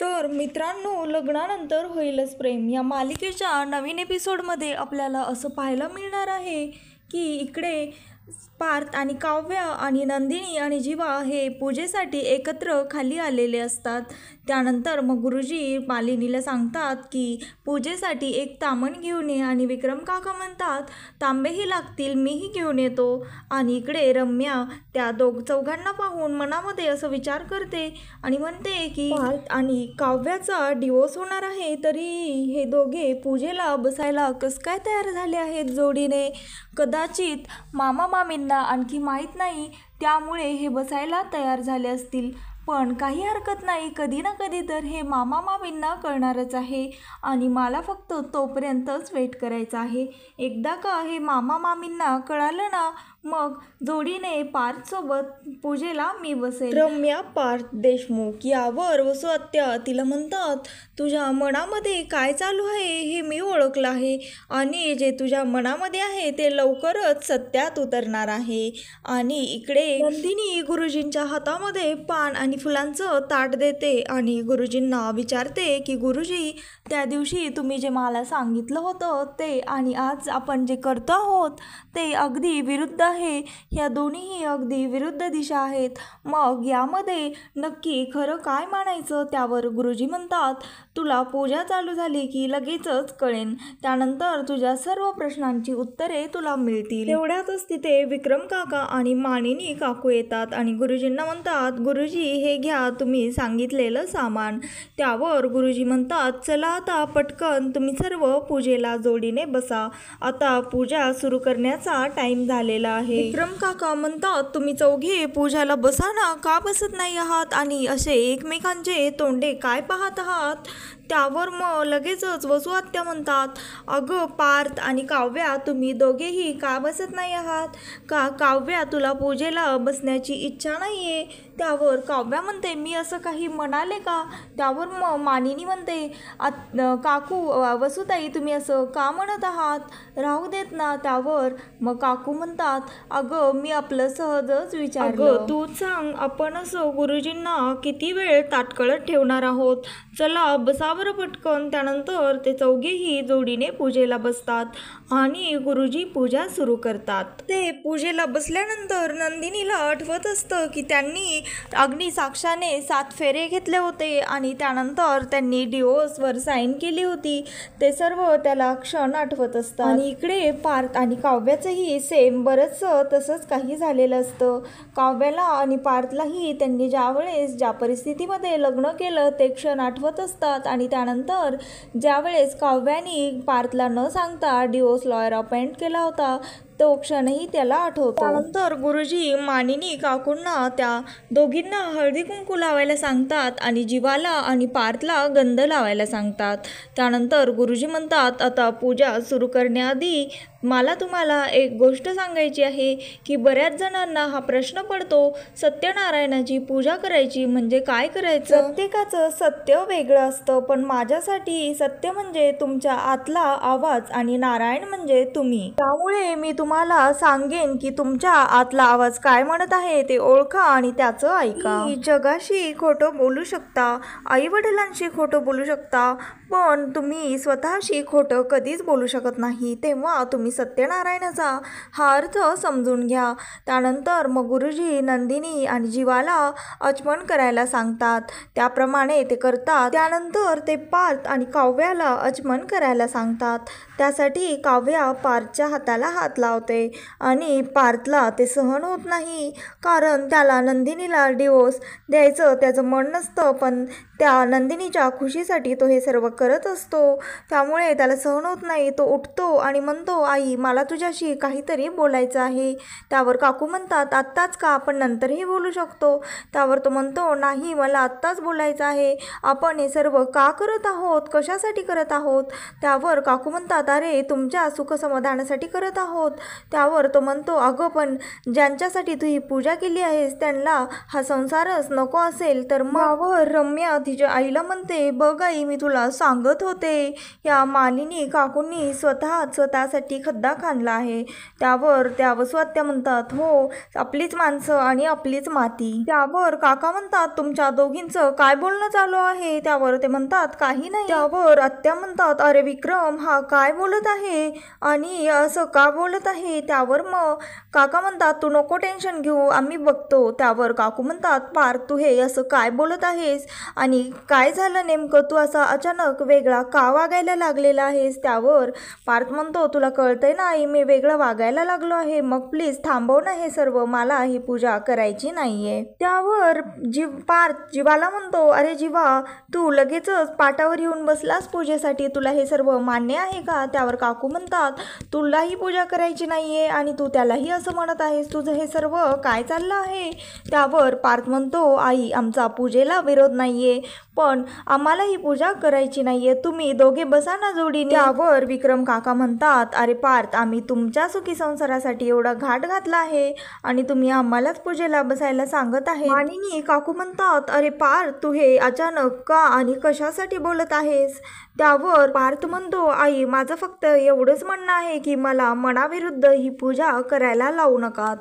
तर मित्रांनो, लग्नानंतर होईलच प्रेम या मालिकेच्या नवीन एपिसोडमध्ये आपल्याला असं पाहायला मिळणार आहे की इकडे पार्थ आणि काव्या आणि नंदिनी आणि जीवा हे पूजेसाठी एकत्र खाली आलेले असतात. त्यानंतर मग गुरुजी मालिनीला सांगतात की पूजेसाठी एक तामण घेऊन ये आणि विक्रम काका म्हणतात तांबेही लागतील, मीही घेऊन येतो. आणि इकडे रम्या त्या चौघांना पाहून मनामध्ये असं विचार करते आणि म्हणते की पार्थ आणि काव्याचा डिवोर्स होणार आहे, तरी हे दोघे पूजेला बसायला कस काय तयार झाले आहेत जोडीने. कदाचित मामा मामींना आणखी माहीत नाही, त्यामुळे हे बसायला तयार झाले असतील. पण काही हरकत नाही, कधी ना कधी तर हे मामा मामींना कळणारच आहे आणि मला फक्त तोपर्यंतच वेट करायचं आहे. एकदा का हे मामा मामींना कळालं ना, मग जोडीने पार्थसोबत पूजेला मी बसेल. रम्या पार्थ देशमुख यावर वसू आत्या तिला म्हणतात, तुझ्या मनामध्ये काय चालू आहे हे मी ओळखलं आहे आणि जे तुझ्या मनामध्ये आहे ते लवकरच सत्यात उतरणार आहे. आणि इकडे नंदिनी गुरुजींच्या हातामध्ये पान आणि फुलांचं ताट देते आणि गुरुजींना विचारते की गुरुजी, त्या दिवशी तुम्ही जे मला सांगितलं होतं ते आणि आज आपण जे करतो आहोत ते अगदी विरुद्ध आहे. ह्या दोन्हीही अगदी विरुद्ध दिशा आहेत. मग यामध्ये नक्की खरं काय मानायचं? त्यावर गुरुजी म्हणतात, तुला पूजा चालू झाली की लगेचच कळेन. त्यानंतर तुझ्या सर्व प्रश्नांची उत्तरे तुला मिळतील. तेवढ्यातच तिथे विक्रम काका आणि मानिनी काकू येतात आणि गुरुजींना म्हणतात, गुरुजी हे घ्या तुम्ही सांगितलेलं सामान. त्यावर गुरुजी म्हणतात, चला आता पटकन तुम्ही सर्व पूजेला जोडीने बसा, आता पूजा सुरू करण्याचा टाइम झालेला आहे. विक्रम काका म्हणतात, तुम्ही चौघे पूजाला बसा ना, का बसत नाही आहात आणि असे एकमेकांचे तोंडे काय पाहत आहात? त्यावर मग लगेचच वसू आत्या म्हणतात, अगं पार्थ आणि काव्या, तुम्ही दोघेही का बसत नाही आहात? का काव्या, तुला पूजेला बसण्याची इच्छा नाही आहे? त्यावर काव्या म्हणते, मी असं काही म्हणाले का? त्यावर मग मानिनी म्हणते, काकू वसुताई, तुम्ही असं का म्हणत आहात? राहू देत ना. त्यावर मग काकू म्हणतात, अगं मी आपलं सहजच विचारलं. अगं तूच सांग, आपण असं गुरुजींना किती वेळ ताटकळत ठेवणार आहोत? चला बसावर पटकन. त्यानंतर ते चौघेही जोडीने पूजेला बसतात आणि गुरुजी पूजा सुरू करतात. ते पूजेला बसल्यानंतर नंदिनीला आठवत असतं की त्यांनी अग्निसाक्षाने 7 फेरे घेतले होते आणि त्यानंतर त्यांनी डिवोर्सवर साईन केली होती. ते सर्व त्याला क्षण आठवत असतात. आणि इकडे पार्थ आणि काव्याचंही सेम बरंचसं तसंच काही झालेलं असतं. काव्याला आणि पार्थलाही त्यांनी ज्यावेळेस ज्या परिस्थितीमध्ये लग्न केलं ते क्षण आठवत असतात आणि त्यानंतर ज्यावेळेस काव्याने पार्थला न सांगता डिवोर्स लॉयर अपॉइंट केला होता तो क्षणही त्याला आठवतो. त्यानंतर गुरुजी मानिनी काकूंना त्या दोघींना हळदी कुंकू लावायला सांगतात आणि जीवाला आणि पार्थला गंध लावायला सांगतात. त्यानंतर गुरुजी म्हणतात, आता पूजा सुरू करण्याआधी मला तुम्हाला एक गोष्ट सांगायची आहे की बऱ्याच जणांना हा प्रश्न पडतो, सत्यनारायणाची पूजा करायची म्हणजे काय करायचं? प्रत्येकाचं सत्य वेगळं असतं, पण माझ्यासाठी सत्य म्हणजे तुमच्या आतला आवाज आणि नारायण म्हणजे तुम्ही. त्यामुळे मी तुम्हाला सांगेन की तुमच्या आतला आवाज काय म्हणत आहे ते ओळखा आणि त्याचं ऐका. जगाशी खोटं बोलू शकता, आई वडिलांशी खोटं बोलू शकता, पण तुम्ही स्वतःशी खोटं कधीच बोलू शकत नाही. तेव्हा तुम्ही सत्यनारायणाचा हा अर्थ समजून घ्या. त्यानंतर मग गुरुजी नंदिनी आणि जीवाला आचमन करायला सांगतात. त्याप्रमाणे ते करतात. त्यानंतर ते पार्थ आणि काव्याला आचमन करायला सांगतात. त्यासाठी काव्या पार्थच्या हाताला हात लावते आणि पार्थला ते सहन होत नाही, कारण त्याला नंदिनीला डिवोर्स द्यायचं त्याचं मन नसतं, पण त्या नंदिनीच्या खुशीसाठी तो हे सर्व करत असतो. त्यामुळे त्याला सहन होत नाही. तो उठतो आणि म्हणतो, आई मला तुझ्याशी काहीतरी बोलायचं आहे. त्यावर काकू म्हणतात, आत्ताच का? आपण नंतरही बोलू शकतो. त्यावर तो म्हणतो, नाही मला आत्ताच बोलायचं आहे. आपण हे सर्व का करत आहोत? कशासाठी करत आहोत? त्यावर काकू म्हणतात, अरे तुमच्या सुखसमाधानासाठी करत आहोत. त्यावर तो म्हणतो, अगं पण ज्यांच्यासाठी तू ही पूजा केली आहेस त्यांना हा संसारच नको असेल तर मग. यावर रम्या तिच्या आईला म्हणते, बघ आई, मी तुला सांगत होते या मालिनी काकूंनी स्वतःसाठी खड्डा खणला आहे. त्यावर त्या वसुआत्या म्हणतात, हो, आपलीच माणसं आणि आपलीच माती. त्यावर काका म्हणतात, तुमच्या दोघींचं काय बोलणं चालू आहे? त्यावर ते म्हणतात, काही नाही. त्यावर आत्या म्हणतात, अरे विक्रम, हा काय बोलत आहे आणि असं का बोलत आहे? त्यावर मग काका म्हणतात, तू नको टेन्शन घेऊ, आम्ही बघतो. त्यावर काकू म्हणतात, पार्थ, तू हे असं काय बोलत आहेस आणि काय झालं नेमकं? तू असा अचानक वेगळा का वागायला लागलेला आहेस? त्यावर पार्थ म्हणतो, तुला कळतंय ना आई, मी वेगळं वागायला लागलो आहे, मग प्लीज थांबव ना हे सर्व, मला ही पूजा करायची नाहीये. त्यावर पार्थ जीवाला म्हणतो, अरे जीवा, तू लगेचच पाटावर येऊन बसलास पूजेसाठी, तुला हे सर्व मान्य आहे का? त्यावर काकू म्हणतात, तुलाही पूजा करायची नाहीये आणि तू त्यालाही असं म्हणत आहेस, तुझं हे सर्व काय चाललं आहे? त्यावर पार्थ म्हणतो, आई, आमचा पूजेला विरोध नाहीये, पण आम्हाला ही पूजा करायची नाहीये, तुम्ही दोघे बसा ना जोडीने. त्यावर विक्रम काका म्हणतात, अरे पार्थ, आम्ही तुमच्या सुखी संसारासाठी एवढा घाट घातला आहे आणि तुम्ही आम्हालाच पूजेला बसायला सांगत आहे. आणि काकू म्हणतात, अरे पार्थ, तू हे अचानक का आणि कशासाठी बोलत आहेस? त्यावर पार्थ म्हणतो, आई, माझं फक्त एवढंच म्हणणं आहे की मला मनाविरुद्ध ही पूजा करायला लावू नका,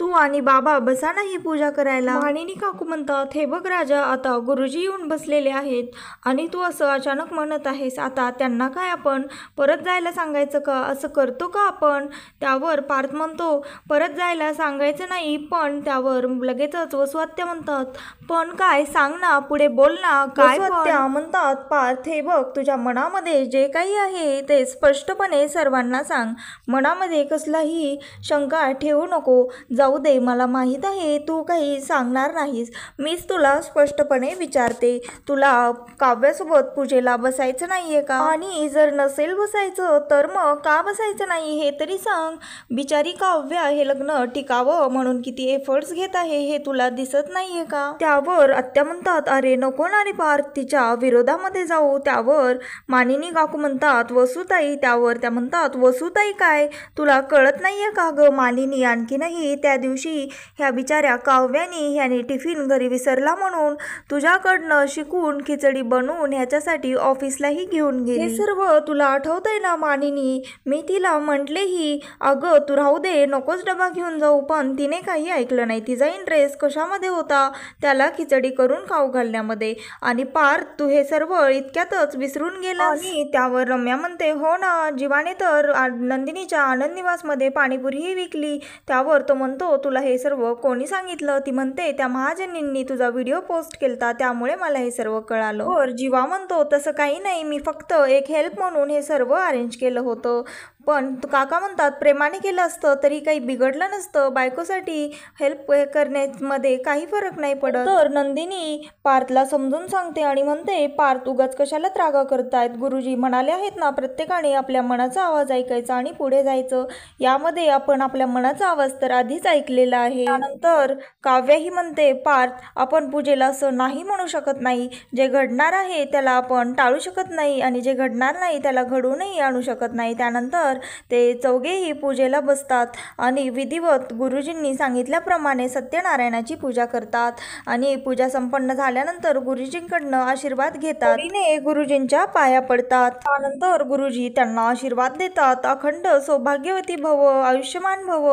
तू आणि बाबा बसा ना ही पूजा करायला. आणि काकू म्हणतात, हे बघ राजा, आता गुरुजी येऊन बसलेले आहेत आणि तू असं अचानक म्हणत आहेस, आता त्यांना काय आपण परत जायला सांगायचं का? असं करतो का आपण? त्यावर पार्थ म्हणतो, परत जायला सांगायचं नाही, पण त्यावर लगेचच वसुआत्या म्हणतात, पण काय? सांग ना, पुढे बोल ना, काय? वसुआत्या म्हणतात, पार्थ, हे बघ, तुझ्या मनामध्ये जे काही आहे ते स्पष्टपणे सर्वांना सांग, मनामध्ये कसलाही शंका ठेवू नको. जाऊ दे, मला माहीत आहे तू काही सांगणार नाहीस, मीच तुला स्पष्टपणे विचारते, तुला काव्यासोबत पूजेला बसायचं नाहीये का? आणि जर नसेल बसायचं तर मग का बसायचं नाही हे तरी सांग. बिचारी काव्या हे लग्न टिकावं म्हणून किती एफर्ट्स घेत आहे हे तुला दिसत नाहीये का? त्यावर आत्या म्हणतात, अरे नको ना रे पार्थ, तिच्या विरोधामध्ये जाऊ. त्यावर मानिनी काकू म्हणतात, वसुताई. त्यावर त्या म्हणतात, वसुताई काय, तुला कळत नाहीये का ग मालिनी? आणखीनही त्या दिवशी ह्या बिचाऱ्या काव्यानी ह्याने टिफिन घरी विसरला म्हणून तुझ्याकडनं शिकून खिचडी बनवून ह्याच्यासाठी ऑफिसलाही घेऊन गेली. हे सर्व तुला आठवतंय ना मानिनी? मी तिला म्हटलेही, अगं तू राहू दे, नकोच डबा घेऊन जाऊ, पण तिने काही ऐकलं नाही. तिचा इंटरेस्ट कशामध्ये होता? त्याला खिचडी करून खाऊ घालण्यामध्ये. आणि पार्थ, तू हे सर्व इतक्यातच विसरून गेला. आणि त्यावर रम्या म्हणते, हो ना, जीवाने तर नंदिनीच्या आनंद निवासमध्ये पाणीपुरीही विकली. त्यावर तो म्हणतो, तुला हे सर्व कोणी सांगितलं? ती म्हणते, त्या महाजनींनी तुझा व्हिडिओ पोस्ट केलता, त्यामुळे मला हे सर्व कळालं. और जीवा म्हणतो, तसं काही नाही, मी फक्त एक हेल्प म्हणून हे सर्व अरेंज केलं होतं. पण काका म्हणतात, प्रेमाने केलं असतं तरी काही बिघडलं नसतं, बायकोसाठी हेल्प करण्यामध्ये काही फरक नाही पडत. तर नंदिनी पार्थला समजून सांगते आणि म्हणते, पार्थ, उगाच कशाला त्रागा करतायत? गुरुजी म्हणाले आहेत ना, प्रत्येकाने आपल्या मनाचा आवाज ऐकायचा आणि पुढे जायचं. यामध्ये आपण आपल्या मनाचा आवाज तर आधीच ऐकलेला आहे. त्यानंतर काव्याही म्हणते, पार्थ, आपण पूजेला असं नाही म्हणू शकत नाही, जे घडणार आहे त्याला आपण टाळू शकत नाही आणि जे घडणार नाही त्याला घडूनही आणू शकत नाही. त्यानंतर ते चौघेही पूजेला बसतात आणि विधिवत गुरुजींनी सांगितल्याप्रमाणे सत्यनारायणाची पूजा करतात. आणि पूजा संपन्न झाल्यानंतर गुरुजींकडनं आशीर्वाद घेतात. गुरुजींच्या पाया पडतात. त्यानंतर गुरुजी त्यांना आशीर्वाद देतात, अखंड सौभाग्यवती भव, आयुष्यमान भव,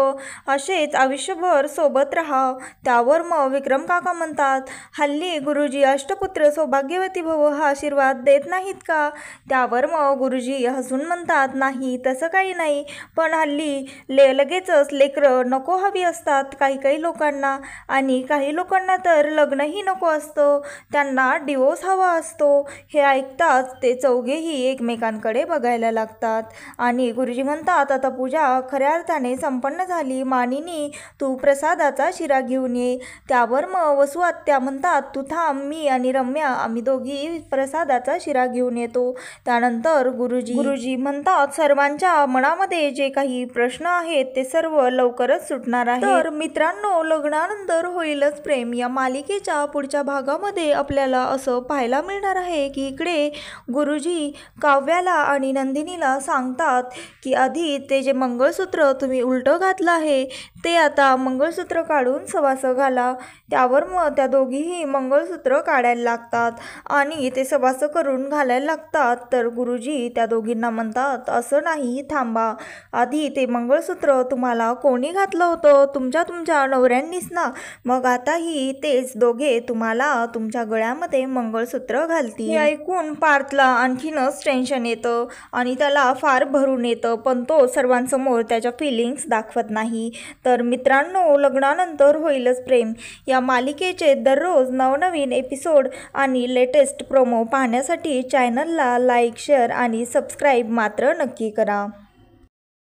असेच आयुष्यभर सोबत राहा. त्यावर मग विक्रम काका म्हणतात, हल्ली गुरुजी अष्टपुत्र सौभाग्यवती भव हा आशीर्वाद देत नाहीत का? त्यावर मग गुरुजी हसून म्हणतात, नाही, तसं काही नाही, पण हल्ली लगेचच लेकरं नको हवी असतात काही लोकांना, आणि काही लोकांना तर लग्नही नको असतं, त्यांना डिवोर्स हवा असतो. हे ऐकताच ते चौघेही एकमेकांकडे बघायला लागतात. आणि गुरुजी म्हणतात, आता पूजा खऱ्या अर्थाने संपन्न झाली, मानिनी तू प्रसादाचा शिरा घेऊन ये. त्यावर मग वसुआत्या म्हणतात, तू थांब, मी आणि रम्या आम्ही दोघी प्रसादाचा शिरा घेऊन येतो. त्यानंतर गुरुजी म्हणतात, सर्वांच्या तुमच्या मनामध्ये जे काही प्रश्न आहेत ते सर्व लवकरच सुटणार आहे. तर मित्रांनो, लग्नानंतर होईलच प्रेम या मालिकेच्या पुढच्या भागामध्ये आपल्याला असं पाहायला मिळणार आहे की इकडे गुरुजी काव्याला आणि नंदिनीला सांगतात की आधी ते जे मंगळसूत्र तुम्ही उलटं घातलं आहे ते आता मंगळसूत्र काढून सवासं घाला. त्यावर मग त्या दोघीही मंगळसूत्र काढायला लागतात आणि ते सवासं करून घालायला लागतात. तर गुरुजी त्या दोघींना म्हणतात, असं नाही, थांबा, आधी ते मंगळसूत्र तुम्हाला कोणी घातलं होतं? तुमच्या नवऱ्यांनीच ना. मग आताही तेच दोघे तुम्हाला तुमच्या गळ्यामध्ये मंगळसूत्र घालतील. हे ऐकून पार्थला आणखीनच टेन्शन येतं आणि त्याला फार भरून येतं, पण तो सर्वांसमोर त्याच्या फिलिंग्स दाखवत नाही. तर मित्रांनो, लग्नानंतर होईलच प्रेम या मालिकेचे दररोज नवनवीन एपिसोड आणि लेटेस्ट प्रोमो पाहण्यासाठी चॅनलला लाईक, शेअर आणि सबस्क्राईब मात्र नक्की करा.